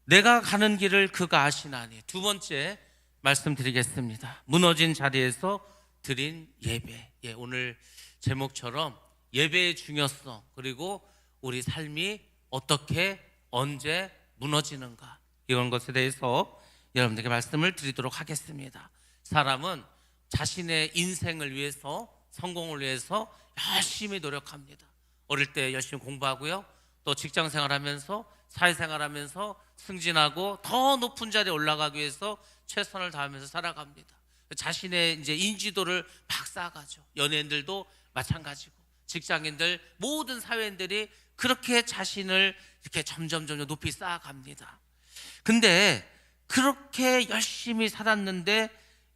내가 가는 길을 그가 아시나니. 두 번째 말씀드리겠습니다. 무너진 자리에서 드린 예배. 오늘 제목처럼 예배의 중요성, 그리고 우리 삶이 어떻게 언제 무너지는가, 이런 것에 대해서 여러분들에게 말씀을 드리도록 하겠습니다. 사람은 자신의 인생을 위해서, 성공을 위해서 열심히 노력합니다. 어릴 때 열심히 공부하고요, 또 직장생활하면서, 사회생활하면서 승진하고 더 높은 자리에 올라가기 위해서 최선을 다하면서 살아갑니다. 자신의 이제 인지도를 막 쌓아가죠. 연예인들도 마찬가지고, 직장인들, 모든 사회인들이 그렇게 자신을 이렇게 점점 높이 쌓아갑니다. 근데 그렇게 열심히 살았는데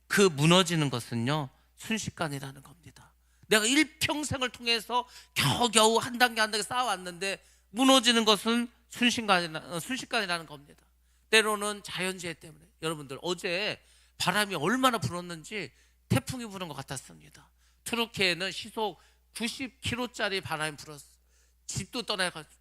그 무너지는 것은요, 순식간이라는 겁니다. 내가 일평생을 통해서 겨우겨우 한 단계 한 단계 쌓아왔는데 무너지는 것은 순식간이라는 겁니다. 때로는 자연재해 때문에. 여러분들, 어제 바람이 얼마나 불었는지 태풍이 부는 것 같았습니다. 트루키에는 시속 90km짜리 바람이 불었어요. 집도 떠나가지고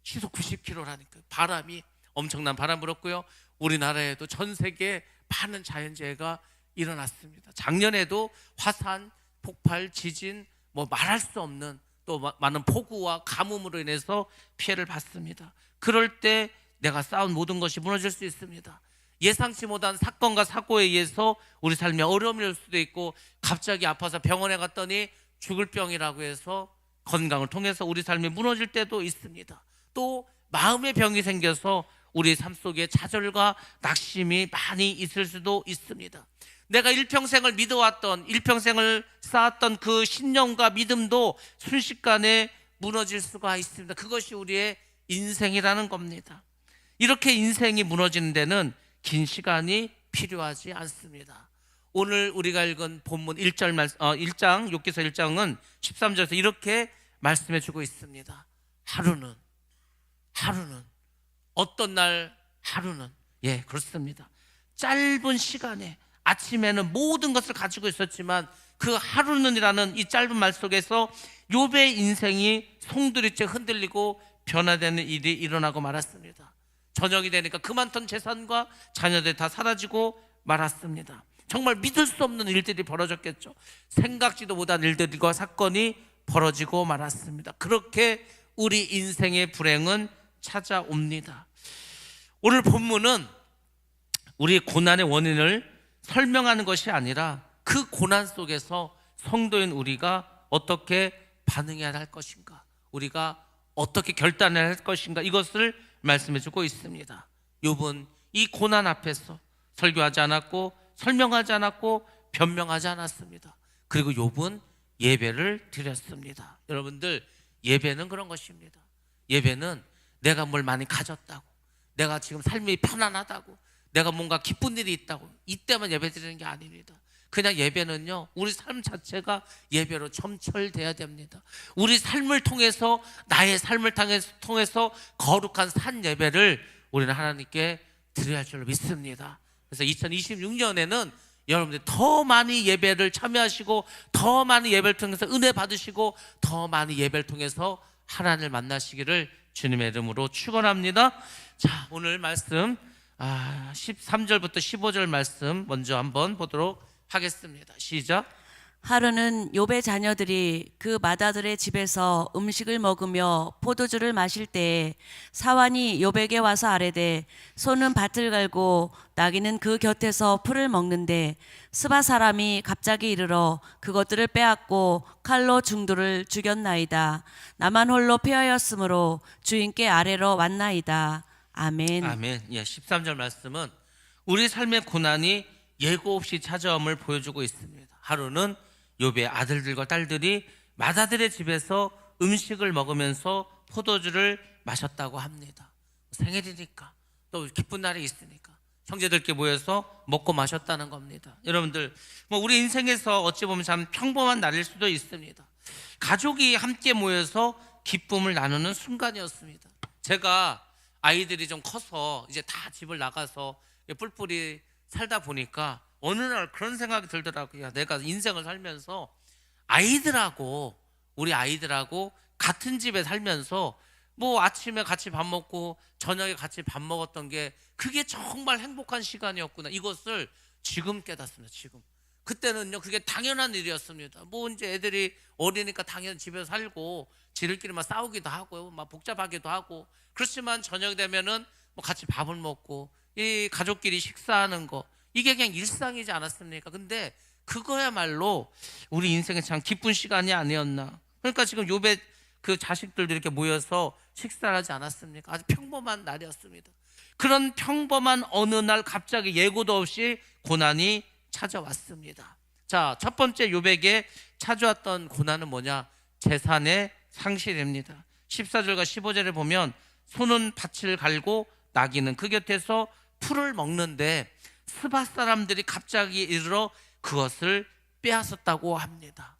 시속 90km라니까요. 바람이, 엄청난 바람 불었고요. 우리나라에도 전 세계에 많은 자연재해가 일어났습니다. 작년에도 화산, 폭발, 지진, 말할 수 없는 또 많은 폭우와 가뭄으로 인해서 피해를 봤습니다. 그럴 때 내가 쌓은 모든 것이 무너질 수 있습니다. 예상치 못한 사건과 사고에 의해서 우리 삶에 어려움이 올 수도 있고, 갑자기 아파서 병원에 갔더니 죽을 병이라고 해서 건강을 통해서 우리 삶이 무너질 때도 있습니다. 또 마음의 병이 생겨서 우리 삶 속에 좌절과 낙심이 많이 있을 수도 있습니다. 내가 일평생을 믿어왔던, 일평생을 쌓았던 그 신념과 믿음도 순식간에 무너질 수가 있습니다. 그것이 우리의 인생이라는 겁니다. 이렇게 인생이 무너지는 데는 긴 시간이 필요하지 않습니다. 오늘 우리가 읽은 본문 1장 욥기서 1장은 13절에서 이렇게 말씀해 주고 있습니다. 하루는 어떤 날 하루는, 그렇습니다. 짧은 시간에, 아침에는 모든 것을 가지고 있었지만 그 하루는이라는 이 짧은 말 속에서 욥의 인생이 송두리째 흔들리고 변화되는 일이 일어나고 말았습니다. 저녁이 되니까 그 많던 재산과 자녀들이 다 사라지고 말았습니다. 정말 믿을 수 없는 일들이 벌어졌겠죠. 생각지도 못한 일들과 사건이 벌어지고 말았습니다. 그렇게 우리 인생의 불행은 찾아옵니다. 오늘 본문은 우리 고난의 원인을 설명하는 것이 아니라 그 고난 속에서 성도인 우리가 어떻게 반응해야 할 것인가, 우리가 어떻게 결단해야 할 것인가, 이것을 말씀해 주고 있습니다. 욥은 이 고난 앞에서 설교하지 않았고, 설명하지 않았고, 변명하지 않았습니다. 그리고 욥은 예배를 드렸습니다. 여러분들, 예배는 그런 것입니다. 예배는 내가 뭘 많이 가졌다고, 내가 지금 삶이 편안하다고, 내가 뭔가 기쁜 일이 있다고 이때만 예배 드리는 게 아닙니다. 그냥 예배는요, 우리 삶 자체가 예배로 점철돼야 됩니다. 우리 삶을 통해서, 나의 삶을 통해서 거룩한 산 예배를 우리는 하나님께 드려야 할 줄로 믿습니다. 그래서 2026년에는 여러분들이 더 많이 예배를 참여하시고, 더 많이 예배를 통해서 은혜 받으시고, 더 많이 예배를 통해서 하나님을 만나시기를 주님의 이름으로 축원합니다. 자, 오늘 말씀 13절부터 15절 말씀 먼저 한번 보도록 하겠습니다. 시작. 하루는 욥의 자녀들이 그 맏아들의 집에서 음식을 먹으며 포도주를 마실 때에 사환이 욥에게 와서 아뢰되, 소는 밭을 갈고 나귀는 그 곁에서 풀을 먹는데 스바 사람이 갑자기 이르러 그것들을 빼앗고 칼로 중도를 죽였나이다. 나만 홀로 피하였으므로 주인께 아뢰러 왔나이다. 아멘. 아멘. 13절 말씀은 우리 삶의 고난이 예고 없이 찾아옴을 보여주고 있습니다. 하루는 욥의 아들들과 딸들이 맏아들의 집에서 음식을 먹으면서 포도주를 마셨다고 합니다. 생일이니까, 또 기쁜 날이 있으니까 형제들끼리 모여서 먹고 마셨다는 겁니다. 여러분들, 우리 인생에서 어찌 보면 참 평범한 날일 수도 있습니다. 가족이 함께 모여서 기쁨을 나누는 순간이었습니다. 제가 아이들이 좀 커서 이제 다 집을 나가서 뿔뿔이 살다 보니까 어느 날 그런 생각이 들더라고요. 내가 인생을 살면서 우리 아이들하고 같은 집에 살면서 뭐 아침에 같이 밥 먹고 저녁에 같이 밥 먹었던 게 그게 정말 행복한 시간이었구나. 이것을 지금 깨닫습니다. 지금. 그때는요 그게 당연한 일이었습니다. 뭐 이제 애들이 어리니까 당연히 집에서 살고 지들끼리 막 싸우기도 하고 막 복잡하기도 하고, 그렇지만 저녁 되면은 뭐 같이 밥을 먹고 이 가족끼리 식사하는 거, 이게 그냥 일상이지 않았습니까? 근데 그거야말로 우리 인생에 참 기쁜 시간이 아니었나. 그러니까 지금 욥의 그 자식들도 이렇게 모여서 식사를 하지 않았습니까? 아주 평범한 날이었습니다. 그런 평범한 어느 날 갑자기 예고도 없이 고난이 찾아왔습니다. 자, 첫 번째 욥에게 찾아왔던 고난은 뭐냐? 재산의 상실입니다. 14절과 15절에 보면 소는 밭을 갈고 나귀는 그 곁에서 풀을 먹는데 스바 사람들이 갑자기 이르러 그것을 빼앗았다고 합니다.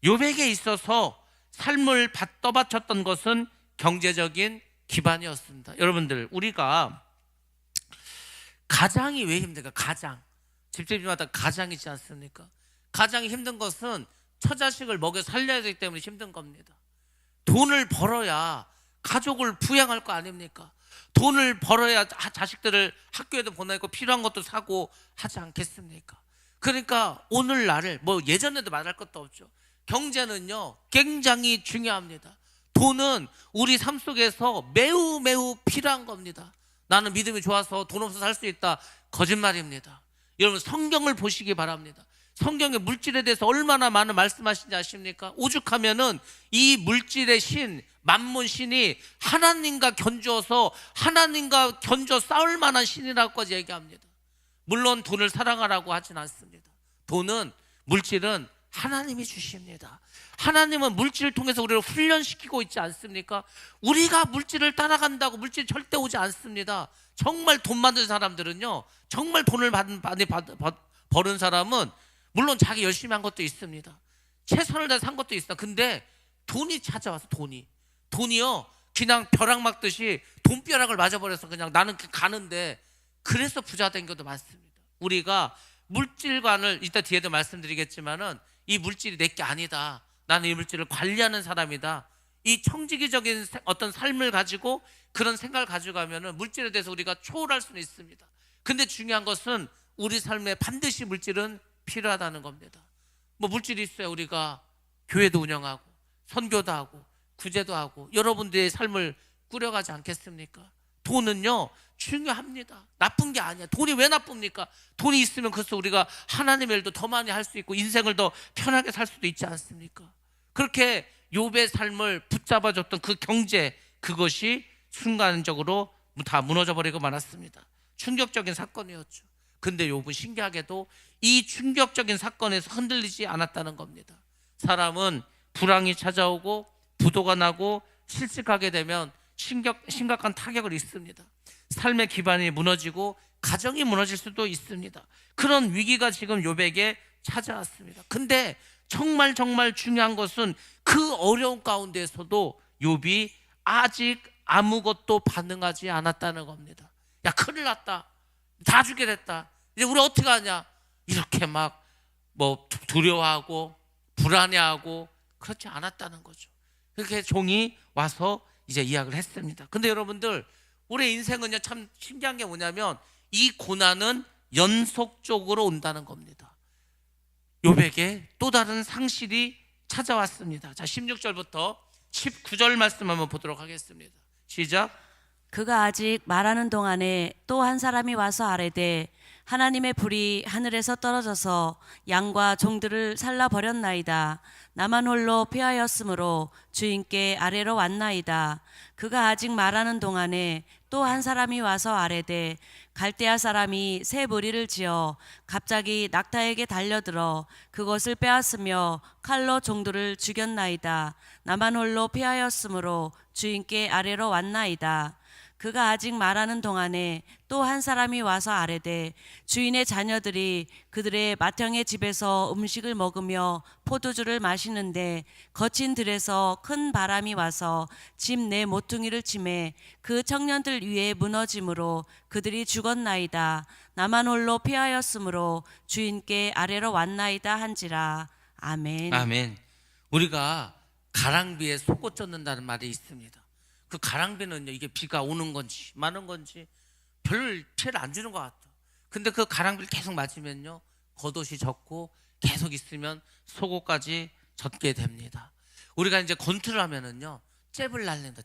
욥에게 있어서 삶을 떠받쳤던 것은 경제적인 기반이었습니다. 여러분들, 우리가 가장이 왜 힘들까? 가장, 집집마다 가장이 있지 않습니까? 가장이 힘든 것은 처자식을 먹여 살려야 되기 때문에 힘든 겁니다. 돈을 벌어야 가족을 부양할 거 아닙니까? 돈을 벌어야 자식들을 학교에도 보내고 필요한 것도 사고 하지 않겠습니까? 그러니까 오늘날을 뭐 예전에도 말할 것도 없죠. 경제는요 굉장히 중요합니다. 돈은 우리 삶 속에서 매우 매우 필요한 겁니다. 나는 믿음이 좋아서 돈 없어서 살 수 있다, 거짓말입니다. 여러분, 성경을 보시기 바랍니다. 성경의 물질에 대해서 얼마나 많은 말씀하신지 아십니까? 오죽하면은 이 물질의 신, 만문 신이 하나님과 견주어서 하나님과 견주 싸울 만한 신이라고까지 얘기합니다. 물론 돈을 사랑하라고 하진 않습니다. 돈은, 물질은 하나님이 주십니다. 하나님은 물질을 통해서 우리를 훈련시키고 있지 않습니까? 우리가 물질을 따라간다고 물질이 절대 오지 않습니다. 정말 돈 많은 사람들은요, 정말 돈을 많이 버는 사람은 물론 자기 열심히 한 것도 있습니다. 최선을 다해 산 것도 있어. 근데 돈이 찾아와서 돈이요 그냥 벼락 맞듯이 돈벼락을 맞아버려서 그냥 나는 가는데, 그래서 부자 된 것도 많습니다. 우리가 물질관을 이따 뒤에도 말씀드리겠지만은 이 물질이 내게 아니다, 나는 이 물질을 관리하는 사람이다, 이 청지기적인 어떤 삶을 가지고 그런 생각을 가져가면은 물질에 대해서 우리가 초월할 수는 있습니다. 근데 중요한 것은 우리 삶에 반드시 물질은 필요하다는 겁니다. 뭐 물질이 있어야 우리가 교회도 운영하고 선교도 하고 구제도 하고 여러분들의 삶을 꾸려가지 않겠습니까? 돈은요 중요합니다. 나쁜 게 아니야. 돈이 왜 나쁩니까? 돈이 있으면 그래서 우리가 하나님의 일도 더 많이 할 수 있고 인생을 더 편하게 살 수도 있지 않습니까? 그렇게 욥의 삶을 붙잡아줬던 그 경제, 그것이 순간적으로 다 무너져 버리고 말았습니다. 충격적인 사건이었죠. 근데 욥은 신기하게도 이 충격적인 사건에서 흔들리지 않았다는 겁니다. 사람은 불황이 찾아오고 부도가 나고 실직하게 되면 심각한 타격을 입습니다. 삶의 기반이 무너지고 가정이 무너질 수도 있습니다. 그런 위기가 지금 욥에게 찾아왔습니다. 근데 정말 중요한 것은 그 어려운 가운데서도 욥이 아직 아무것도 반응하지 않았다는 겁니다. 야, 큰일 났다, 다 죽게 됐다, 이제 우리 어떻게 하냐, 이렇게 막 뭐 두려워하고 불안해하고 그렇지 않았다는 거죠. 그렇게 종이 와서 이제 이야기를 했습니다. 근데 여러분들, 우리 인생은요 참 신기한 게 뭐냐면 이 고난은 연속적으로 온다는 겁니다. 욥에게 또 다른 상실이 찾아왔습니다. 자, 16절부터 19절 말씀 한번 보도록 하겠습니다. 시작. 그가 아직 말하는 동안에 또 한 사람이 와서 아뢰되 하나님의 불이 하늘에서 떨어져서 양과 종들을 살라 버렸나이다. 나만 홀로 피하였으므로 주인께 아래로 왔나이다. 그가 아직 말하는 동안에 또 한 사람이 와서 아뢰되 갈대아 사람이 새 무리를 지어 갑자기 낙타에게 달려들어 그것을 빼앗으며 칼로 종들을 죽였나이다. 나만 홀로 피하였으므로 주인께 아래로 왔나이다. 그가 아직 말하는 동안에 또 한 사람이 와서 아뢰되 주인의 자녀들이 그들의 맏형의 집에서 음식을 먹으며 포도주를 마시는데 거친 들에서 큰 바람이 와서 집 내 모퉁이를 치매 그 청년들 위에 무너짐으로 그들이 죽었나이다. 나만 홀로 피하였으므로 주인께 아래로 왔나이다 한지라. 아멘. 아멘. 우리가 가랑비에 속옷 젖는다는 말이 있습니다. 그 가랑비는요, 이게 비가 오는 건지 마는 건지 별 피해를 안 주는 것 같아요. 근데 그 가랑비를 계속 맞으면요, 겉옷이 젖고 계속 있으면 속옷까지 젖게 됩니다. 우리가 이제 권투를 하면은요, 잽을 날린다.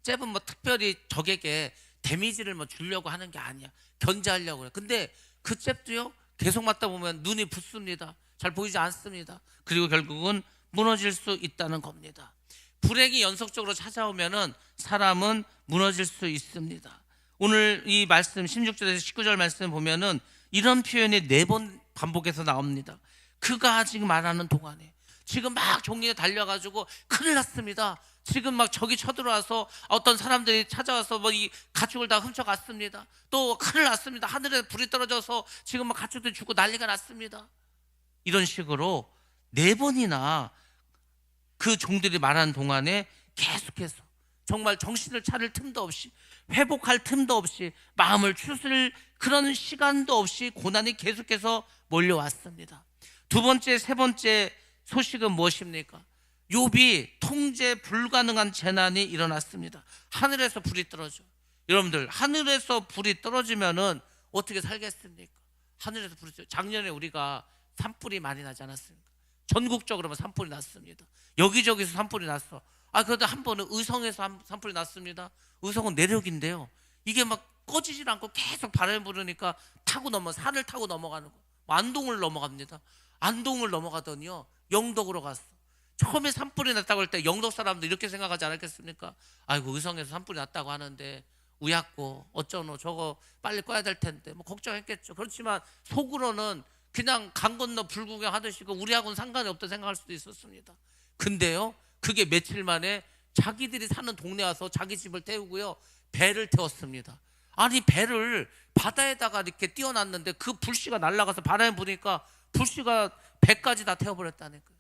잽은 뭐 특별히 적에게 데미지를 뭐 주려고 하는 게 아니야. 견제하려고 그래. 근데 그 잽도요, 계속 맞다 보면 눈이 붓습니다. 잘 보이지 않습니다. 그리고 결국은 무너질 수 있다는 겁니다. 불행이 연속적으로 찾아오면은 사람은 무너질 수 있습니다. 오늘 이 말씀 16절에서 19절 말씀 보면은 이런 표현이 4번 반복해서 나옵니다. 그가 지금 말하는 동안에 지금 막 종리에 달려가지고 큰일 났습니다. 지금 막 적이 쳐들어와서 어떤 사람들이 찾아와서 뭐 이 가축을 다 훔쳐갔습니다. 또 큰일 났습니다. 하늘에 불이 떨어져서 지금 막 가축들이 죽고 난리가 났습니다. 이런 식으로 4번이나 그 종들이 말하는 동안에 계속해서 정말 정신을 차릴 틈도 없이, 회복할 틈도 없이, 마음을 추스릴 그런 시간도 없이 고난이 계속해서 몰려왔습니다. 두 번째, 세 번째 소식은 무엇입니까? 욥이 통제 불가능한 재난이 일어났습니다. 하늘에서 불이 떨어져. 여러분들, 하늘에서 불이 떨어지면은 어떻게 살겠습니까? 하늘에서 불이 떨어져. 작년에 우리가 산불이 많이 나지 않았습니까? 전국적으로 산불이 났습니다. 여기저기서 산불이 났어. 그래도 한 번은 의성에서 산불이 났습니다. 의성은 내륙인데요, 이게 막 꺼지질 않고 계속 바람이 부르니까 산을 타고 넘어가는 거. 안동을 넘어갑니다. 안동을 넘어가더니요, 영덕으로 갔어. 처음에 산불이 났다고 할 때 영덕 사람들 이렇게 생각하지 않았겠습니까? 아이고, 의성에서 산불이 났다고 하는데 우약고 어쩌노, 저거 빨리 꺼야 될 텐데 뭐 걱정했겠죠. 그렇지만 속으로는 그냥 강 건너 불구경하듯이 우리하고는 상관이 없다 생각할 수도 있었습니다. 근데요, 그게 며칠 만에 자기들이 사는 동네 와서 자기 집을 태우고요, 배를 태웠습니다. 아니, 배를 바다에다가 이렇게 띄워놨는데 그 불씨가 날아가서 바람에 부니까 불씨가 배까지 다 태워버렸다니까요.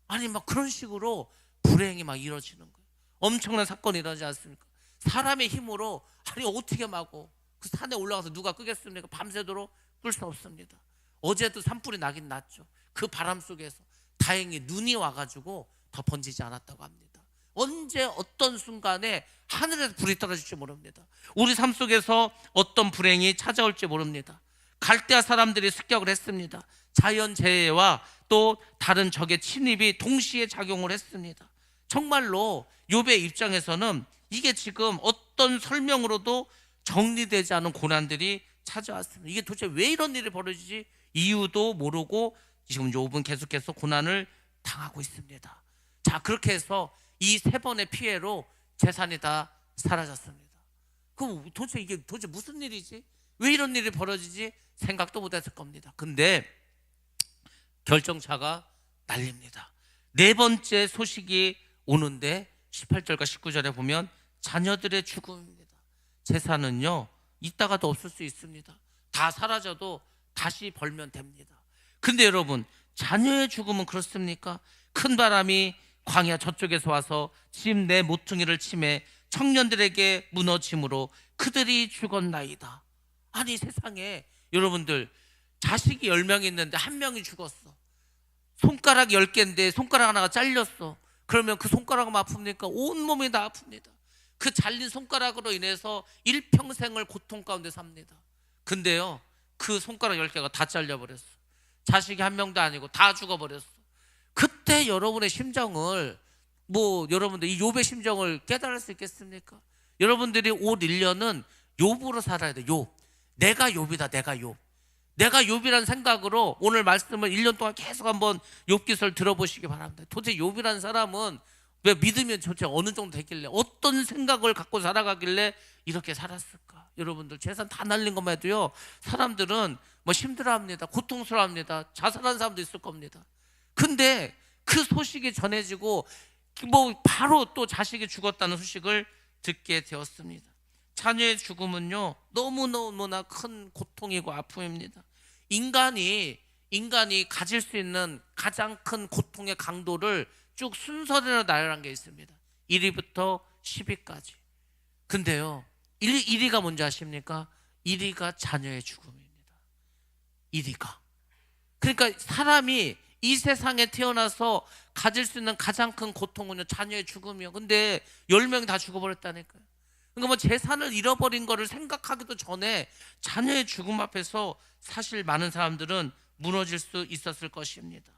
아니, 막 그런 식으로 불행이 막 이루어지는 거예요. 엄청난 사건이 일어나지 않습니까? 사람의 힘으로, 아니 어떻게 마고 그 산에 올라가서 누가 끄겠습니까? 밤새도록 끌 수 없습니다. 어제도 산불이 나긴 났죠. 그 바람 속에서 다행히 눈이 와가지고 더 번지지 않았다고 합니다. 언제 어떤 순간에 하늘에서 불이 떨어질지 모릅니다. 우리 삶 속에서 어떤 불행이 찾아올지 모릅니다. 갈대아 사람들이 습격을 했습니다. 자연재해와 또 다른 적의 침입이 동시에 작용을 했습니다. 정말로 욥의 입장에서는 이게 지금 어떤 설명으로도 정리되지 않은 고난들이 찾아왔습니다. 이게 도대체 왜 이런 일이 벌어지지? 이유도 모르고 지금 욥은 계속해서 고난을 당하고 있습니다. 자, 그렇게 해서 이 3번의 피해로 재산이 다 사라졌습니다. 그럼 도대체 이게 도대체 무슨 일이지? 왜 이런 일이 벌어지지? 생각도 못했을 겁니다. 근데 결정차가 날립니다. 4번째 소식이 오는데 18절과 19절에 보면 자녀들의 죽음입니다. 재산은요, 이따가도 없을 수 있습니다. 다 사라져도 다시 벌면 됩니다. 근데 여러분, 자녀의 죽음은 그렇습니까? 큰 바람이 광야 저쪽에서 와서 집 내 모퉁이를 치매 청년들에게 무너짐으로 그들이 죽었나이다. 아니, 세상에 여러분들, 자식이 10명이 있는데 1명이 죽었어. 손가락 10개인데 손가락 하나가 잘렸어. 그러면 그 손가락은 아픕니까? 온몸이 다 아픕니다. 그 잘린 손가락으로 인해서 일평생을 고통 가운데 삽니다. 근데요, 그 손가락 10개가 다 잘려버렸어. 자식이 1명도 아니고 다 죽어버렸어. 그때 여러분의 심정을, 여러분들 이 욥의 심정을 깨달을 수 있겠습니까? 여러분들이 올 1년은 욥으로 살아야 돼. 욥. 내가 욥이다. 내가 욥. 내가 욥이라는 생각으로 오늘 말씀을 1년 동안 계속 한번 욥 기서를 들어보시기 바랍니다. 도대체 욥이라는 사람은 왜 믿으면 도대체 어느 정도 됐길래, 어떤 생각을 갖고 살아가길래 이렇게 살았을까? 여러분들, 재산 다 날린 것만 해도요, 사람들은 힘들어합니다. 고통스러워합니다. 자살한 사람도 있을 겁니다. 근데 그 소식이 전해지고 바로 또 자식이 죽었다는 소식을 듣게 되었습니다. 자녀의 죽음은요, 너무너무나 큰 고통이고 아픔입니다. 인간이 가질 수 있는 가장 큰 고통의 강도를 쭉 순서대로 나열한 게 있습니다. 1위부터 10위까지. 근데요, 1위가 뭔지 아십니까? 1위가 자녀의 죽음입니다. 1위가. 그러니까 사람이 이 세상에 태어나서 가질 수 있는 가장 큰 고통은요, 자녀의 죽음이요. 근데 10명이 다 죽어버렸다니까요. 그러니까 뭐 재산을 잃어버린 거를 생각하기도 전에 자녀의 죽음 앞에서 사실 많은 사람들은 무너질 수 있었을 것입니다.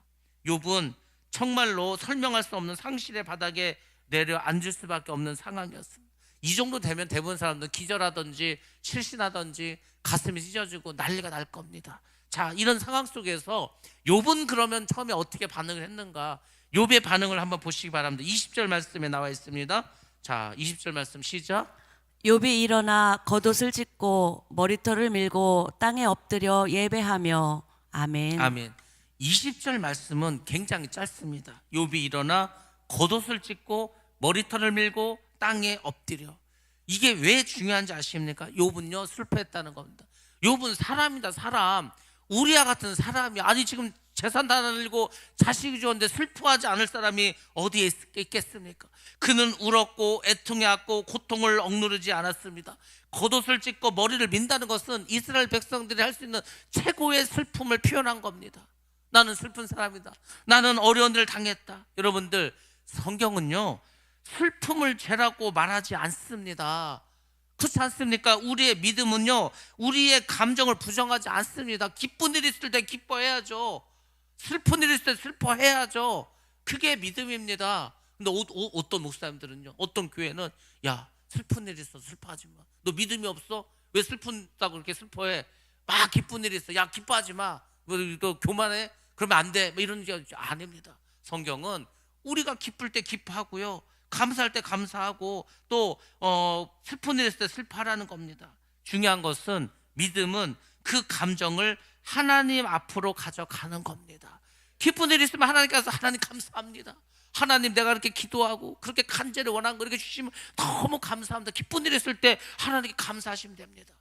욥은 정말로 설명할 수 없는 상실의 바닥에 내려앉을 수밖에 없는 상황이었습니다. 이 정도 되면 대부분 사람들은 기절하든지 실신하든지 가슴이 찢어지고 난리가 날 겁니다. 자, 이런 상황 속에서 욥은 그러면 처음에 어떻게 반응을 했는가? 욥의 반응을 한번 보시기 바랍니다. 20절 말씀에 나와 있습니다. 자, 20절 말씀 시작. 욥이 일어나 겉옷을 찢고 머리털을 밀고 땅에 엎드려 예배하며 아멘. 아멘. 20절 말씀은 굉장히 짧습니다. 욥이 일어나 겉옷을 찢고 머리털을 밀고 땅에 엎드려. 이게 왜 중요한지 아십니까? 욥은요, 슬퍼했다는 겁니다. 욥은 사람이다, 사람. 우리와 같은 사람이, 아니 지금 재산 다 날리고 자식이 죽었는데 슬퍼하지 않을 사람이 어디에 있겠습니까? 그는 울었고 애통해왔고 고통을 억누르지 않았습니다. 겉옷을 찢고 머리를 민다는 것은 이스라엘 백성들이 할 수 있는 최고의 슬픔을 표현한 겁니다. 나는 슬픈 사람이다, 나는 어려운 일을 당했다. 여러분들, 성경은요 슬픔을 죄라고 말하지 않습니다. 그렇지 않습니까? 우리의 믿음은요, 우리의 감정을 부정하지 않습니다. 기쁜 일이 있을 때 기뻐해야죠. 슬픈 일이 있을 때 슬퍼해야죠. 그게 믿음입니다. 근데 어떤 목사님들은요, 어떤 교회는 야, 슬픈 일이 있어 슬퍼하지 마. 너 믿음이 없어? 왜 슬픈다고 그렇게 슬퍼해? 막 기쁜 일이 있어, 야 기뻐하지 마. 너 교만해? 그러면 안 돼. 뭐 이런 게 아닙니다. 성경은 우리가 기쁠 때 기뻐하고요, 감사할 때 감사하고, 또 슬픈 일 있을 때 슬퍼하라는 겁니다. 중요한 것은 믿음은 그 감정을 하나님 앞으로 가져가는 겁니다. 기쁜 일이 있으면 하나님께 가서 하나님 감사합니다. 하나님, 내가 그렇게 기도하고 그렇게 간절히 원한 거 이렇게 주시면 너무 감사합니다. 기쁜 일이 있을 때 하나님께 감사하시면 됩니다.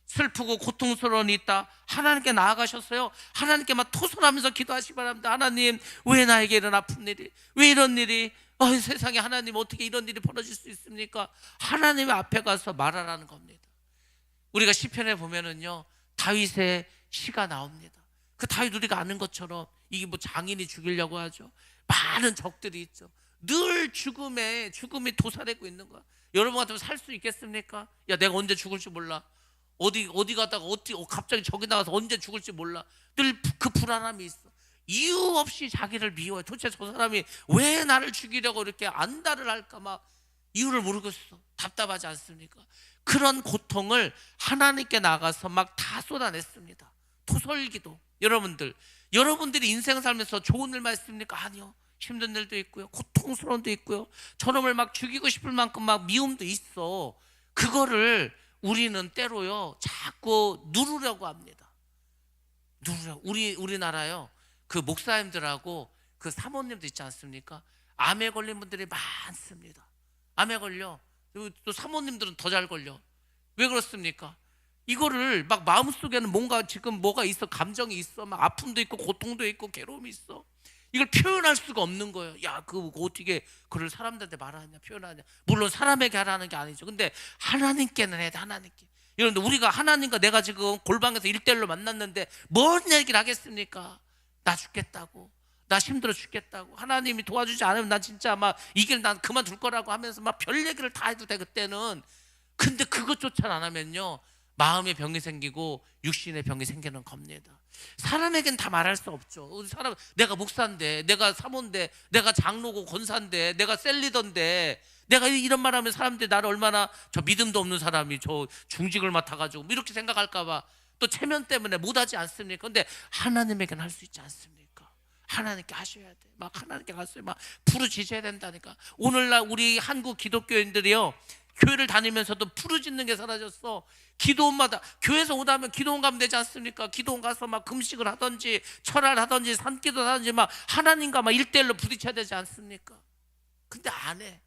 슬프고 고통스러운 일이 있다, 하나님께 나아가셨어요. 하나님께만 토설하면서 기도하시기 바랍니다. 하나님, 왜 나에게 이런 아픈 일이, 왜 이런 일이, 세상에 하나님 어떻게 이런 일이 벌어질 수 있습니까? 하나님 앞에 가서 말하라는 겁니다. 우리가 시편에 보면은요, 다윗의 시가 나옵니다. 그 다윗 우리가 아는 것처럼 이게 뭐 장인이 죽이려고 하죠. 많은 적들이 있죠. 늘 죽음이 도사리고 있는 거야. 여러분 같으면 살 수 있겠습니까? 야, 내가 언제 죽을지 몰라. 어디 가다가 갑자기 적이 나와서 언제 죽을지 몰라. 늘 그 불안함이 있어. 이유 없이 자기를 미워해. 도대체 저 사람이 왜 나를 죽이려고 이렇게 안달을 할까, 막 이유를 모르겠어. 답답하지 않습니까? 그런 고통을 하나님께 나가서 막 다 쏟아냈습니다. 토설기도. 여러분들이 인생 살면서 좋은 일만 있습니까? 아니요. 힘든 일도 있고요, 고통스러운 데 있고요, 저놈을 막 죽이고 싶을 만큼 막 미움도 있어. 그거를 우리는 때로요 자꾸 누르려고 합니다. 우리나라요, 그 목사님들하고 그 사모님도 있지 않습니까? 암에 걸린 분들이 많습니다. 암에 걸려. 또 사모님들은 더 잘 걸려. 왜 그렇습니까? 이거를 막 마음속에는 뭔가 지금 뭐가 있어, 감정이 있어, 막 아픔도 있고 고통도 있고 괴로움이 있어. 이걸 표현할 수가 없는 거예요. 야, 그거 어떻게 그걸 사람들한테 말하냐, 표현하냐. 물론 사람에게 하라는 게 아니죠. 근데 하나님께는 해야 돼, 하나님께. 여러분들, 우리가 하나님과 내가 지금 골방에서 1대1로 만났는데 뭔 얘기를 하겠습니까? 나 죽겠다고, 나 힘들어 죽겠다고, 하나님이 도와주지 않으면 난 진짜 막 이 길 난 그만둘 거라고 하면서 막 별 얘기를 다 해도 돼, 그때는. 근데 그것조차 안 하면요, 마음의 병이 생기고 육신의 병이 생기는 겁니다. 사람에겐 다 말할 수 없죠. 사람, 내가 목사인데, 내가 사모인데, 내가 장로고 권사인데, 내가 셀리던데, 내가 이런 말하면 사람들이 나를 얼마나, 저 믿음도 없는 사람이 저 중직을 맡아가지고 이렇게 생각할까봐 또 체면 때문에 못하지 않습니까? 근데 하나님에게는 할 수 있지 않습니까? 하나님께 하셔야 돼. 막 하나님께 갔어요. 막 부르짖어야 된다니까. 오늘날 우리 한국 기독교인들이요, 교회를 다니면서도 부르짖는 게 사라졌어. 기도원마다, 교회에서 오다면 기도원 가면 되지 않습니까? 기도원 가서 막 금식을 하든지 철야를 하든지 산기도 하든지 막 하나님과 막 1대1로 부딪혀야 되지 않습니까? 근데 안 해.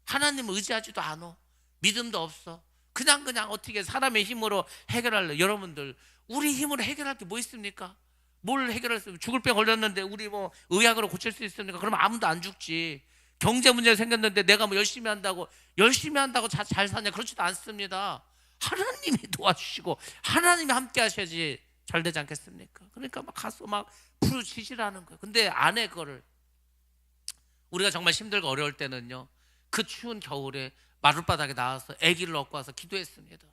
하나님을 의지하지도 않아. 믿음도 없어. 그냥 어떻게 사람의 힘으로 해결할래. 여러분들, 우리 힘으로 해결할 게 뭐 있습니까? 뭘 해결할 수 있어요? 죽을 병 걸렸는데 우리 뭐 의학으로 고칠 수 있습니까? 그러면 아무도 안 죽지. 경제 문제가 생겼는데 내가 뭐 열심히 한다고 잘 사냐? 그렇지도 않습니다. 하나님이 도와주시고 하나님이 함께 하셔야지 잘 되지 않겠습니까? 그러니까 막 가서 막 부르짖으라는 거예요. 근데 아내 그거를, 우리가 정말 힘들고 어려울 때는요, 그 추운 겨울에 마룻바닥에 나와서 아기를 얻고 와서 기도했습니다.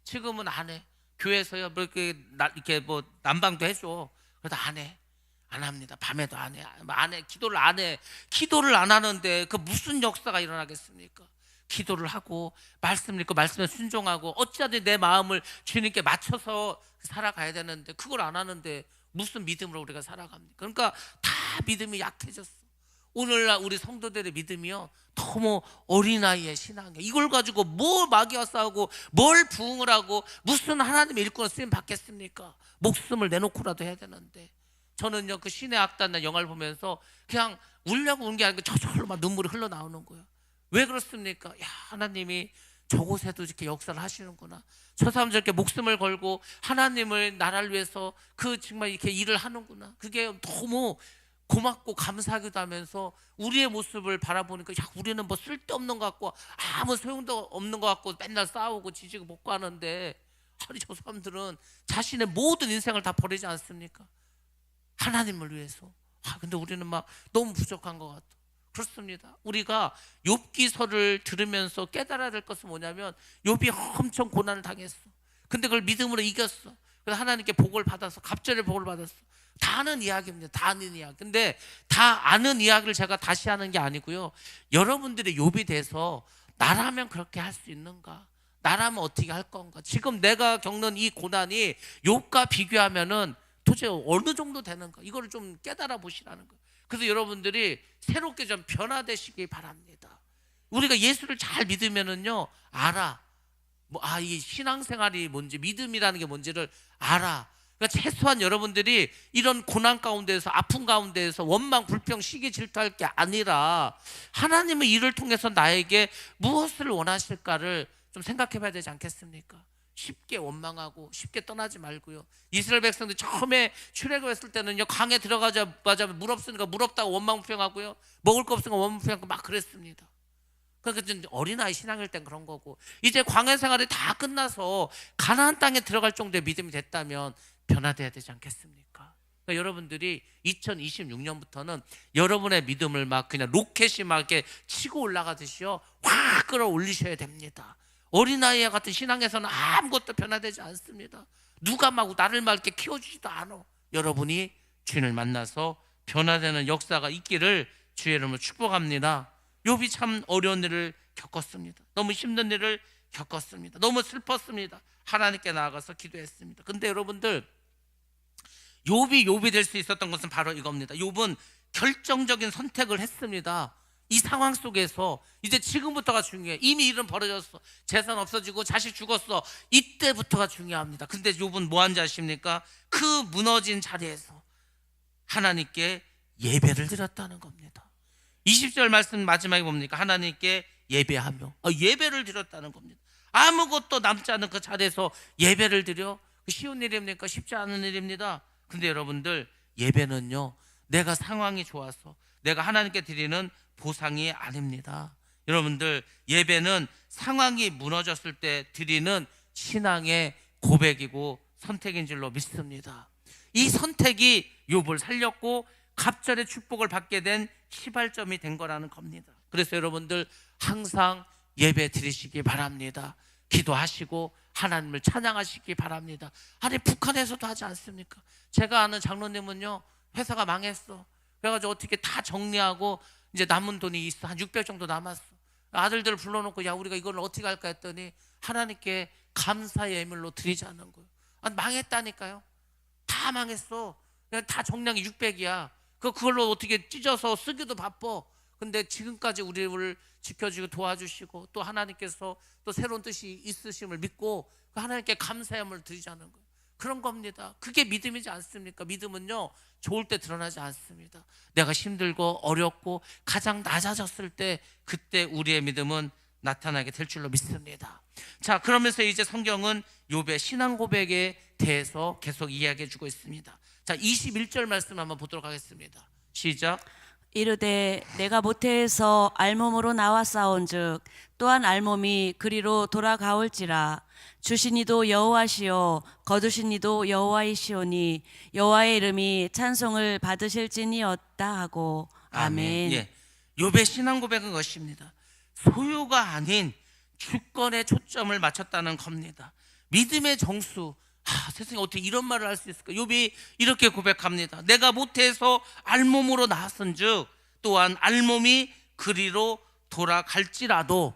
지금은 안 해. 교회에서요 뭐 이렇게 뭐 난방도 해줘. 그래도 안 해. 안 합니다. 밤에도 안 해. 안 해. 기도를 안 해. 기도를 안 하는데 그 무슨 역사가 일어나겠습니까? 기도를 하고 말씀을 읽고 말씀에 순종하고 어찌하든 내 마음을 주님께 맞춰서 살아가야 되는데 그걸 안 하는데 무슨 믿음으로 우리가 살아갑니까? 그러니까 다 믿음이 약해졌어. 오늘날 우리 성도들의 믿음이요 너무 어린아이의 신앙이에요. 이걸 가지고 뭘 마귀와 싸우고 뭘 부흥을 하고 무슨 하나님의 일꾼을 쓰임 받겠습니까? 목숨을 내놓고라도 해야 되는데. 저는요 그 신의 악단 영화를 보면서 그냥 울려고 운 게 아니고 저절로 막 눈물이 흘러나오는 거예요. 왜 그렇습니까? 야, 하나님이 저곳에도 이렇게 역사를 하시는구나. 저 사람 저렇게 목숨을 걸고 하나님을 나라를 위해서 그 정말 이렇게 일을 하는구나. 그게 너무 고맙고 감사하기도 하면서 우리의 모습을 바라보니까 야, 우리는 뭐 쓸데없는 것 같고 아무 소용도 없는 것 같고 맨날 싸우고 지지고 먹고 하는데, 아니 저 사람들은 자신의 모든 인생을 다 버리지 않습니까? 하나님을 위해서. 근데 우리는 막 너무 부족한 것 같아. 그렇습니다. 우리가 욥기서를 들으면서 깨달아야 될 것은 뭐냐면, 욥이 엄청 고난을 당했어. 근데 그걸 믿음으로 이겼어. 그래서 하나님께 복을 받았어. 갑절의 복을 받았어. 다 아는 이야기입니다. 다 아는 이야기. 근데 다 아는 이야기를 제가 다시 하는 게 아니고요, 여러분들의 욥이 돼서 나라면 그렇게 할 수 있는가? 나라면 어떻게 할 건가? 지금 내가 겪는 이 고난이 욥과 비교하면은 도대체 어느 정도 되는가? 이거를 좀 깨달아 보시라는 거예요. 그래서 여러분들이 새롭게 좀 변화되시기 바랍니다. 우리가 예수를 잘 믿으면은요 알아. 이 신앙생활이 뭔지, 믿음이라는 게 뭔지를 알아. 그러니까 최소한 여러분들이 이런 고난 가운데에서, 아픔 가운데에서 원망, 불평, 시기, 질투할 게 아니라 하나님의 일을 통해서 나에게 무엇을 원하실까를 좀 생각해 봐야 되지 않겠습니까? 쉽게 원망하고 쉽게 떠나지 말고요. 이스라엘 백성들 처음에 출애굽했을 때는요 강에 들어가자마자 물 없으니까 물 없다고 원망 불평하고요, 먹을 거 없으니까 원망 불평하고 막 그랬습니다. 그러니까 어린아이 신앙일 땐 그런 거고, 이제 광야 생활이 다 끝나서 가나안 땅에 들어갈 정도의 믿음이 됐다면 변화돼야 되지 않겠습니까? 그러니까 여러분들이 2026년부터는 여러분의 믿음을 막 그냥 로켓이 막 이렇게 치고 올라가듯이요 확 끌어올리셔야 됩니다. 어린아이와 같은 신앙에서는 아무것도 변화되지 않습니다. 누가 막 나를 막 이렇게 키워주지도 않아. 여러분이 주인을 만나서 변화되는 역사가 있기를 주의 이름으로 축복합니다. 욥이 참 어려운 일을 겪었습니다. 너무 힘든 일을 겪었습니다. 너무 슬펐습니다. 하나님께 나아가서 기도했습니다. 근데 여러분들, 욥이 될 수 있었던 것은 바로 이겁니다. 욥은 결정적인 선택을 했습니다. 이 상황 속에서 이제 지금부터가 중요해. 이미 일은 벌어졌어. 재산 없어지고 자식 죽었어. 이때부터가 중요합니다. 근데 욥은 뭐 한지 아십니까? 그 무너진 자리에서 하나님께 예배를 드렸다는 겁니다. 20절 말씀 마지막에 뭡니까? 하나님께 예배하며, 예배를 드렸다는 겁니다. 아무것도 남지 않은 그 자리에서 예배를 드려? 쉬운 일입니까? 쉽지 않은 일입니다. 근데 여러분들, 예배는요 내가 상황이 좋아서 내가 하나님께 드리는 보상이 아닙니다. 여러분들, 예배는 상황이 무너졌을 때 드리는 신앙의 고백이고 선택인 줄로 믿습니다. 이 선택이 욥을 살렸고 갑절의 축복을 받게 된 시발점이 된 거라는 겁니다. 그래서 여러분들 항상 예배 드리시기 바랍니다. 기도하시고 하나님을 찬양하시기 바랍니다. 아니 북한에서도 하지 않습니까? 제가 아는 장로님은요 회사가 망했어. 그래가지고 어떻게 다 정리하고 이제 남은 돈이 있어. 한 600 정도 남았어. 아들들을 불러놓고 야 우리가 이걸 어떻게 할까 했더니 하나님께 감사의 예물로 드리자는 거예요. 아니 망했다니까요. 다 망했어. 그냥 다 정량이 600이야. 그걸로 어떻게 찢어서 쓰기도 바빠. 근데 지금까지 우리를 지켜주고 도와주시고 또 하나님께서 또 새로운 뜻이 있으심을 믿고 하나님께 감사의 예물을 드리자는 거예요. 그런 겁니다. 그게 믿음이지 않습니까? 믿음은요 좋을 때 드러나지 않습니다. 내가 힘들고 어렵고 가장 낮아졌을 때, 그때 우리의 믿음은 나타나게 될 줄로 믿습니다. 자, 그러면서 이제 성경은 욥의 신앙 고백에 대해서 계속 이야기해 주고 있습니다. 자, 21절 말씀 한번 보도록 하겠습니다. 시작. 이르되 내가 모태에서 알몸으로 나와 싸운즉 또한 알몸이 그리로 돌아가올지라. 주신 이도 여호와시요 거두신 이도 여호와이시오니 여호와의 이름이 찬송을 받으실지니었다 하고. 아멘. 예, 욥의 신앙 고백은 것입니다. 소유가 아닌 주권에 초점을 맞췄다는 겁니다. 믿음의 정수. 세상에 어떻게 이런 말을 할 수 있을까? 욥이 이렇게 고백합니다. 내가 모태에서 알몸으로 나왔은즉 또한 알몸이 그리로 돌아갈지라도.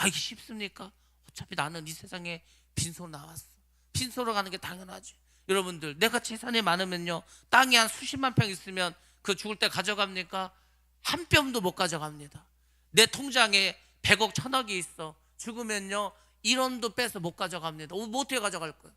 이게 쉽습니까? 어차피 나는 이 세상에 빈손 나왔어. 빈손으로 가는 게 당연하지. 여러분들, 내가 재산이 많으면요, 땅이 한 수십만 평 있으면 그 죽을 때 가져갑니까? 한 뼘도 못 가져갑니다. 내 통장에 100억 1000억이 있어. 죽으면요 1원도 빼서 못 가져갑니다. 뭐 어떻게 가져갈 거야?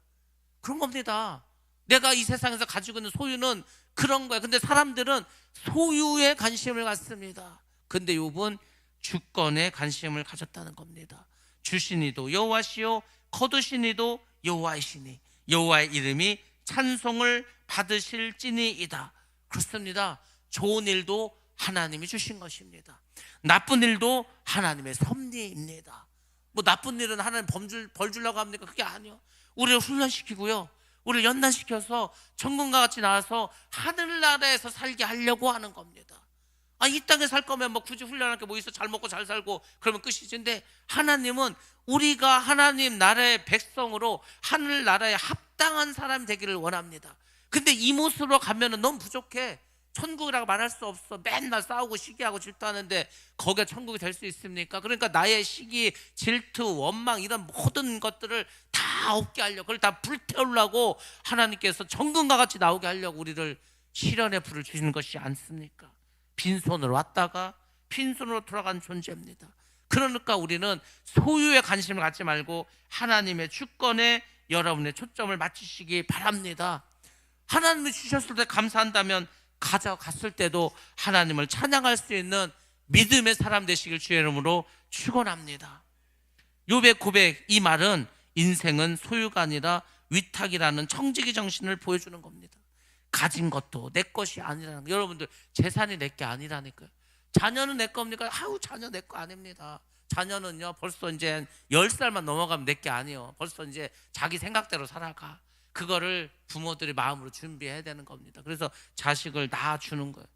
그런 겁니다. 내가 이 세상에서 가지고 있는 소유는 그런 거야. 근데 사람들은 소유에 관심을 갖습니다. 근데 욥은 주권에 관심을 가졌다는 겁니다. 주신 이도 여호와시요 거두신 이도 여호와이시니 여호와의 이름이 찬송을 받으실지니이다. 그렇습니다. 좋은 일도 하나님이 주신 것입니다. 나쁜 일도 하나님의 섭리입니다. 뭐 나쁜 일은 하나님 벌 주려고 합니까? 그게 아니요. 우리를 훈련시키고요, 우리를 연단시켜서 천군과 같이 나와서 하늘나라에서 살게 하려고 하는 겁니다. 이 땅에 살 거면 뭐 굳이 훈련할 게 뭐 있어? 잘 먹고 잘 살고 그러면 끝이지. 근데 하나님은 우리가 하나님 나라의 백성으로 하늘나라에 합당한 사람이 되기를 원합니다. 근데 이 모습으로 가면은 너무 부족해. 천국이라고 말할 수 없어. 맨날 싸우고 시기하고 질투하는데 거기에 천국이 될 수 있습니까? 그러니까 나의 시기, 질투, 원망 이런 모든 것들을 다 없게 하려고, 그걸 다 불태우려고 하나님께서 천국과 같이 나오게 하려고 우리를 시련의 불을 주시는 것이 않습니까? 빈손으로 왔다가 빈손으로 돌아간 존재입니다. 그러니까 우리는 소유에 관심을 갖지 말고 하나님의 주권에 여러분의 초점을 맞추시기 바랍니다. 하나님이 주셨을 때 감사한다면 가져갔을 때도 하나님을 찬양할 수 있는 믿음의 사람 되시길 주의 이름으로 축원합니다. 욥의 고백, 이 말은 인생은 소유가 아니라 위탁이라는 청지기 정신을 보여주는 겁니다. 가진 것도 내 것이 아니라는 거. 여러분들, 재산이 내 게 아니라니까요. 자녀는 내 겁니까? 자녀 내 거 아닙니다. 자녀는요 벌써 이제 10살만 넘어가면 내 게 아니에요. 벌써 이제 자기 생각대로 살아가. 그거를 부모들이 마음으로 준비해야 되는 겁니다. 그래서 자식을 낳아주는 거예요.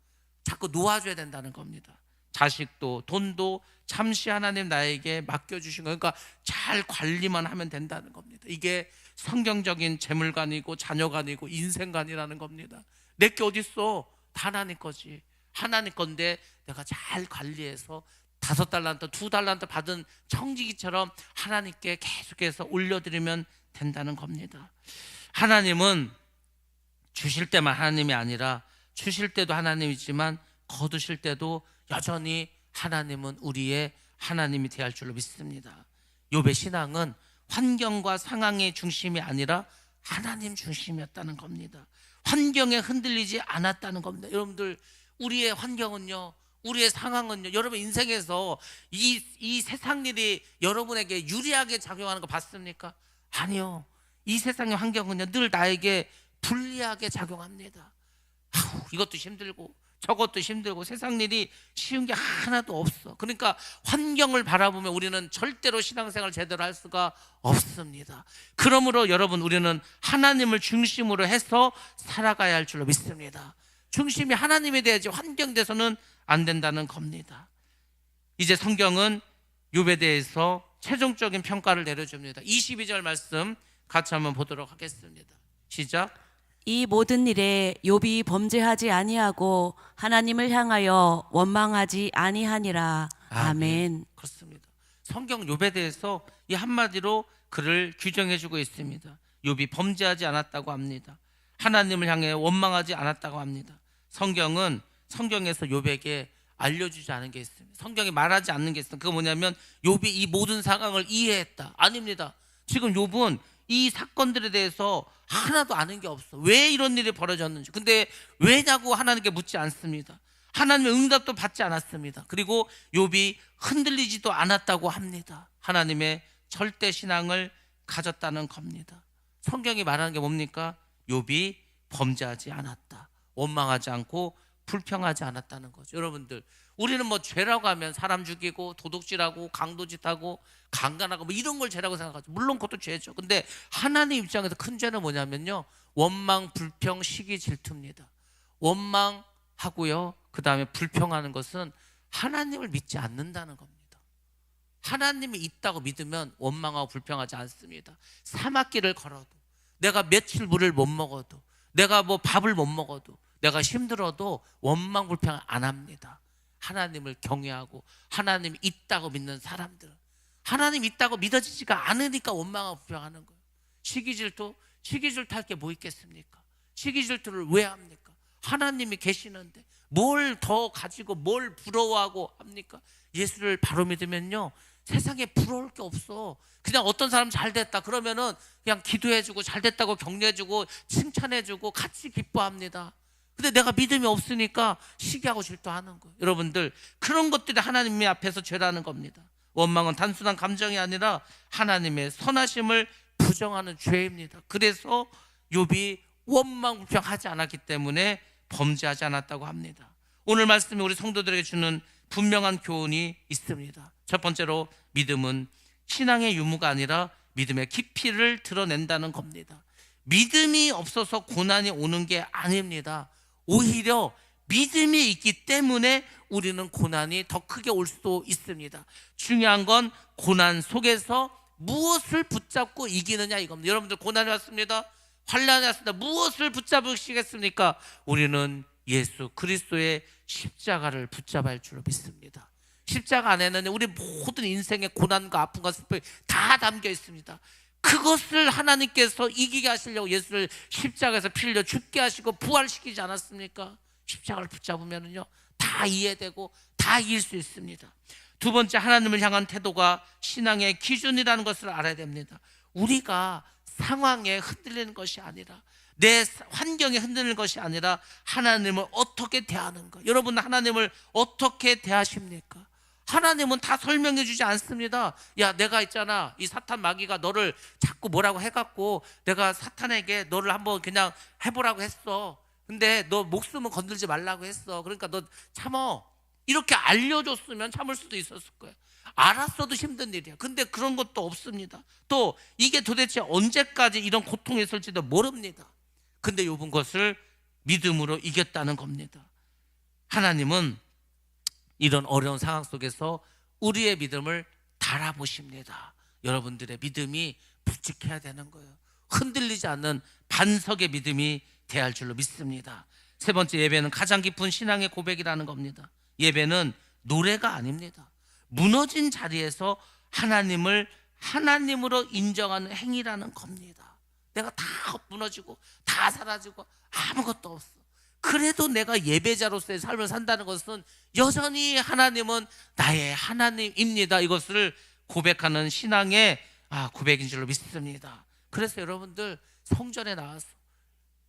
자꾸 놓아줘야 된다는 겁니다. 자식도 돈도 잠시 하나님 나에게 맡겨주신 거예요. 그러니까 잘 관리만 하면 된다는 겁니다. 이게 성경적인 재물관이고 자녀관이고 인생관이라는 겁니다. 내게 어딨어? 다 하나님 거지. 하나님 건데 내가 잘 관리해서 5달란트 2달란트 받은 청지기처럼 하나님께 계속해서 올려드리면 된다는 겁니다. 하나님은 주실 때만 하나님이 아니라 주실 때도 하나님이지만 거두실 때도 여전히 하나님은 우리의 하나님이 되어 줄로 믿습니다. 욥의 신앙은 환경과 상황의 중심이 아니라 하나님 중심이었다는 겁니다. 환경에 흔들리지 않았다는 겁니다. 여러분들, 우리의 환경은요, 우리의 상황은요, 여러분 인생에서 이 세상 일이 여러분에게 유리하게 작용하는 거 봤습니까? 아니요. 이 세상의 환경은요 늘 나에게 불리하게 작용합니다. 이것도 힘들고 저것도 힘들고 세상 일이 쉬운 게 하나도 없어. 그러니까 환경을 바라보면 우리는 절대로 신앙생활을 제대로 할 수가 없습니다. 그러므로 여러분, 우리는 하나님을 중심으로 해서 살아가야 할 줄로 믿습니다. 중심이 하나님이 돼야지 환경 돼서는 안 된다는 겁니다. 이제 성경은 욥에 대해서 최종적인 평가를 내려줍니다. 22절 말씀 같이 한번 보도록 하겠습니다. 시작. 이 모든 일에 욥이 범죄하지 아니하고 하나님을 향하여 원망하지 아니하니라. 아멘. 그렇습니다. 성경 욥에 대해서 이 한마디로 그를 규정해주고 있습니다. 욥이 범죄하지 않았다고 합니다. 하나님을 향해 원망하지 않았다고 합니다. 성경에서 욥에게 알려주지 않은 게 있습니다. 성경이 말하지 않는 게 있습니다. 그거 뭐냐면 욥이 이 모든 상황을 이해했다. 아닙니다. 지금 욥은 이 사건들에 대해서 하나도 아는 게 없어. 왜 이런 일이 벌어졌는지. 근데 왜냐고 하나님께 묻지 않습니다. 하나님의 응답도 받지 않았습니다. 그리고 욥이 흔들리지도 않았다고 합니다. 하나님의 절대 신앙을 가졌다는 겁니다. 성경이 말하는 게 뭡니까? 욥이 범죄하지 않았다, 원망하지 않고 불평하지 않았다는 거죠. 여러분들, 우리는 뭐 죄라고 하면 사람 죽이고 도둑질하고 강도짓하고 강간하고 뭐 이런 걸 죄라고 생각하죠. 물론 그것도 죄죠. 근데 하나님 입장에서 큰 죄는 뭐냐면요, 원망, 불평, 시기, 질투입니다. 원망하고요, 그 다음에 불평하는 것은 하나님을 믿지 않는다는 겁니다. 하나님이 있다고 믿으면 원망하고 불평하지 않습니다. 사막길을 걸어도, 내가 며칠 물을 못 먹어도, 내가 뭐 밥을 못 먹어도, 내가 힘들어도 원망 불평 안 합니다. 하나님을 경외하고 하나님이 있다고 믿는 사람들은, 하나님 있다고 믿어지지가 않으니까 원망하고 불평하는 거예요. 시기질투 할 게 뭐 있겠습니까? 시기질투를 왜 합니까? 하나님이 계시는데 뭘 더 가지고 뭘 부러워하고 합니까? 예수를 바로 믿으면요, 세상에 부러울 게 없어. 그냥 어떤 사람 잘 됐다 그러면은 그냥 기도해주고 잘 됐다고 격려해주고 칭찬해주고 같이 기뻐합니다. 근데 내가 믿음이 없으니까 시기하고 질투하는 거예요. 여러분들, 그런 것들이 하나님 앞에서 죄라는 겁니다. 원망은 단순한 감정이 아니라 하나님의 선하심을 부정하는 죄입니다. 그래서 욥이 원망 불평하지 않았기 때문에 범죄하지 않았다고 합니다. 오늘 말씀이 우리 성도들에게 주는 분명한 교훈이 있습니다. 첫 번째로, 믿음은 신앙의 유무가 아니라 믿음의 깊이를 드러낸다는 겁니다. 믿음이 없어서 고난이 오는 게 아닙니다. 오히려 믿음이 있기 때문에 우리는 고난이 더 크게 올 수도 있습니다. 중요한 건 고난 속에서 무엇을 붙잡고 이기느냐 이겁니다. 여러분들, 고난이 왔습니다. 환난이 왔습니다. 무엇을 붙잡으시겠습니까? 우리는 예수 그리스도의 십자가를 붙잡아야 할 줄로 믿습니다. 십자가 안에는 우리 모든 인생의 고난과 아픔과 슬픔이 다 담겨 있습니다. 그것을 하나님께서 이기게 하시려고 예수를 십자가에서 피 흘려 죽게 하시고 부활시키지 않았습니까? 십자가를 붙잡으면요, 다 이해되고 다 이길 수 있습니다. 두 번째, 하나님을 향한 태도가 신앙의 기준이라는 것을 알아야 됩니다. 우리가 상황에 흔들리는 것이 아니라, 내 환경에 흔들리는 것이 아니라 하나님을 어떻게 대하는 것. 여러분, 하나님을 어떻게 대하십니까? 하나님은 다 설명해 주지 않습니다. 야, 내가 있잖아, 이 사탄 마귀가 너를 자꾸 뭐라고 해갖고 내가 사탄에게 너를 한번 그냥 해보라고 했어. 근데 너 목숨은 건들지 말라고 했어. 그러니까 너 참어. 이렇게 알려줬으면 참을 수도 있었을 거예요. 알았어도 힘든 일이야. 근데 그런 것도 없습니다. 또 이게 도대체 언제까지 이런 고통이 있을지도 모릅니다. 근데 욥은 것을 믿음으로 이겼다는 겁니다. 하나님은 이런 어려운 상황 속에서 우리의 믿음을 달아보십니다. 여러분들의 믿음이 묵직해야 되는 거예요. 흔들리지 않는 반석의 믿음이 돼야 할 줄로 믿습니다. 세 번째, 예배는 가장 깊은 신앙의 고백이라는 겁니다. 예배는 노래가 아닙니다. 무너진 자리에서 하나님을 하나님으로 인정하는 행위라는 겁니다. 내가 다 무너지고 다 사라지고 아무것도 없어. 그래도 내가 예배자로서의 삶을 산다는 것은 여전히 하나님은 나의 하나님입니다. 이것을 고백하는 신앙의 고백인 줄로 믿습니다. 그래서 여러분들, 성전에 나와서,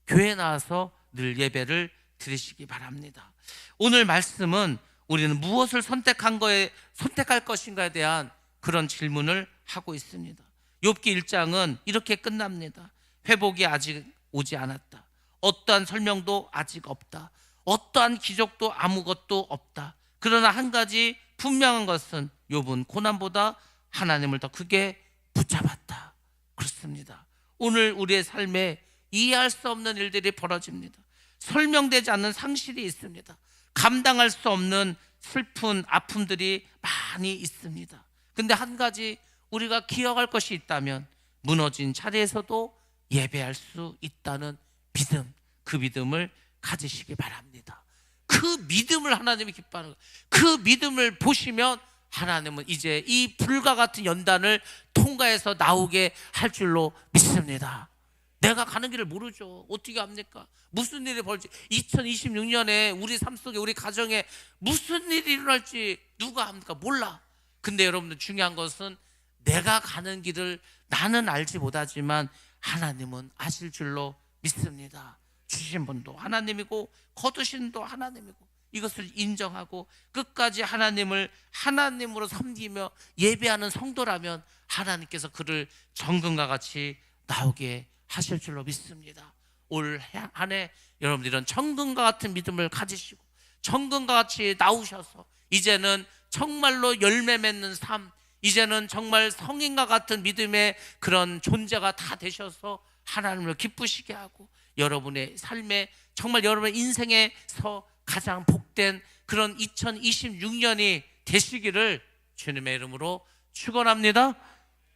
교회에 나와서 늘 예배를 드리시기 바랍니다. 오늘 말씀은 우리는 무엇을 선택할 것인가에 대한 그런 질문을 하고 있습니다. 욥기 1장은 이렇게 끝납니다. 회복이 아직 오지 않았다. 어떠한 설명도 아직 없다. 어떠한 기적도 아무것도 없다. 그러나 한 가지 분명한 것은 욥은 고난보다 하나님을 더 크게 붙잡았다. 그렇습니다. 오늘 우리의 삶에 이해할 수 없는 일들이 벌어집니다. 설명되지 않는 상실이 있습니다. 감당할 수 없는 슬픈 아픔들이 많이 있습니다. 근데 한 가지 우리가 기억할 것이 있다면, 무너진 자리에서도 예배할 수 있다는 믿음, 그 믿음을 가지시기 바랍니다. 그 믿음을 하나님이 기뻐하는 거예요. 그 믿음을 보시면 하나님은 이제 이 불과 같은 연단을 통과해서 나오게 할 줄로 믿습니다. 내가 가는 길을 모르죠. 어떻게 합니까? 무슨 일이 벌지? 2026년에 우리 삶 속에, 우리 가정에 무슨 일이 일어날지 누가 합니까? 몰라. 근데 여러분들, 중요한 것은 내가 가는 길을 나는 알지 못하지만 하나님은 아실 줄로 믿습니다. 주신 분도 하나님이고 거두신 분도 하나님이고, 이것을 인정하고 끝까지 하나님을 하나님으로 섬기며 예배하는 성도라면 하나님께서 그를 정금과 같이 나오게 하실 줄로 믿습니다. 올 한 해 여러분들 이런 정금과 같은 믿음을 가지시고 정금과 같이 나오셔서 이제는 정말로 열매 맺는 삶, 이제는 정말 성인과 같은 믿음의 그런 존재가 다 되셔서 하나님을 기쁘시게 하고 여러분의 삶에 정말 여러분의 인생에서 가장 복된 그런 2026년이 되시기를 주님의 이름으로 축원합니다.